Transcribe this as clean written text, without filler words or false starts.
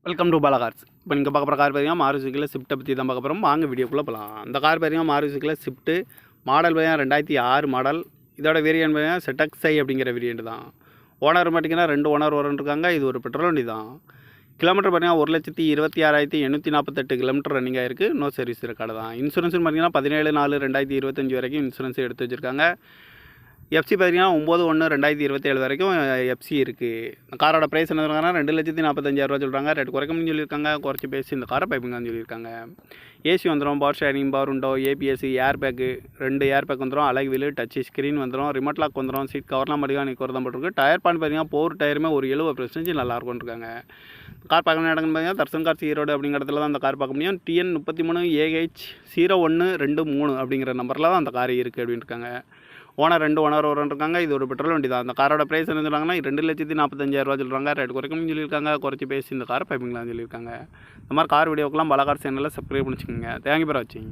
Welcome to Bala cars. இப்போ நீங்கள் பார்க்க போகிற கார் பார்த்தீங்கன்னா மாருதி சுசுக்கியில் ஸ்விஃப்ட்டை பற்றி தான் பார்க்க போகிறோம். வாங்க வீடியோக்குள்ளே போகலாம். அந்த கார் பார்த்தீங்கன்னா மாருதி சுசுக்கியில் ஸ்விஃப்ட்டு மாடல் பார்த்தீங்கன்னா 2006 மாடல். இதோட வேரியன்ட் பார்த்தீங்கன்னா ZXi அப்படிங்கிற வேரியன்ட் தான். ஓனர் பார்த்தீங்கன்னா 2 ஓனர் இருக்காங்க. இது ஒரு பெட்ரோல் வண்டி தான். கிலோமீட்டர் பார்த்தீங்கன்னா 1,26,848 கிலோமீட்டர் ரன்னிங் ஆயிருக்கு. நோ சர்வீஸ் ரெக்கார்டு தான். இன்சூரன்ஸ் பார்த்தீங்கன்னா 17/4/2025 வரைக்கும் இன்சூரன்ஸ் எடுத்து வச்சுருக்காங்க. எஃப்சி பார்த்தீங்கன்னா 9/1/2027 வரைக்கும் எஃப்சி இருக்குது. இந்த காரோட ப்ரைஸ் என்ன சொல்கிறாங்கன்னா 2,45,000 சொல்கிறாங்க. ரேட் குறைக்கணும்னு சொல்லியிருக்காங்க. குறைச்சி பேசி இந்த காரை பைப்புங்கன்னு சொல்லியிருக்காங்க. ஏசி வந்துடும், power steering, power window, ABS, air bag, 2 air bag வந்துடும், அலகு வீலு, டச் ஸ்க்ரீன் வந்துடும், ரிமோட் லாக் வந்துடும், சீட் கவர்லாம் மட்டும் நிற்கிறது தான் போட்டிருக்கு. டயர் பாயிண்ட் பார்த்தீங்கன்னா 4 டயருமே ஒரு 70% நல்லாயிருக்கும்னு இருக்காங்க. கார் பார்க்கணும் இடம்னு பார்த்தீங்கன்னா தர்சன் கார்ஸ் ஈரோடு அப்படிங்கிற இடத்துல தான் அந்த கார் பார்க்க முடியும். TN 33AH0123 அப்படிங்கிற நம்பரில் தான் அந்த கார் இருக்குது அப்படின்னு இருக்காங்க. ஓனர் 2 ஓனர் இருக்காங்க. இது ஒரு பெட்ரோல் வண்டி தான். அந்த காரோட ப்ரைஸ் என்ன சொல்கிறாங்கன்னா 2,45,000 சொல்கிறாங்க. ரேட் குறைக்கணும்னு சொல்லியிருக்காங்க. குறைச்சி பேசி இந்த காரை பைப்பிங்களான்னு சொல்லியிருக்காங்க. இந்த மாதிரி கார் வீடியோக்கெல்லாம் பாலா கார் சேனலில் சப்ஸ்கிரைப் பண்ணிச்சுக்கோங்க. தேங்க்யூ ஃபார் வாட்சிங்.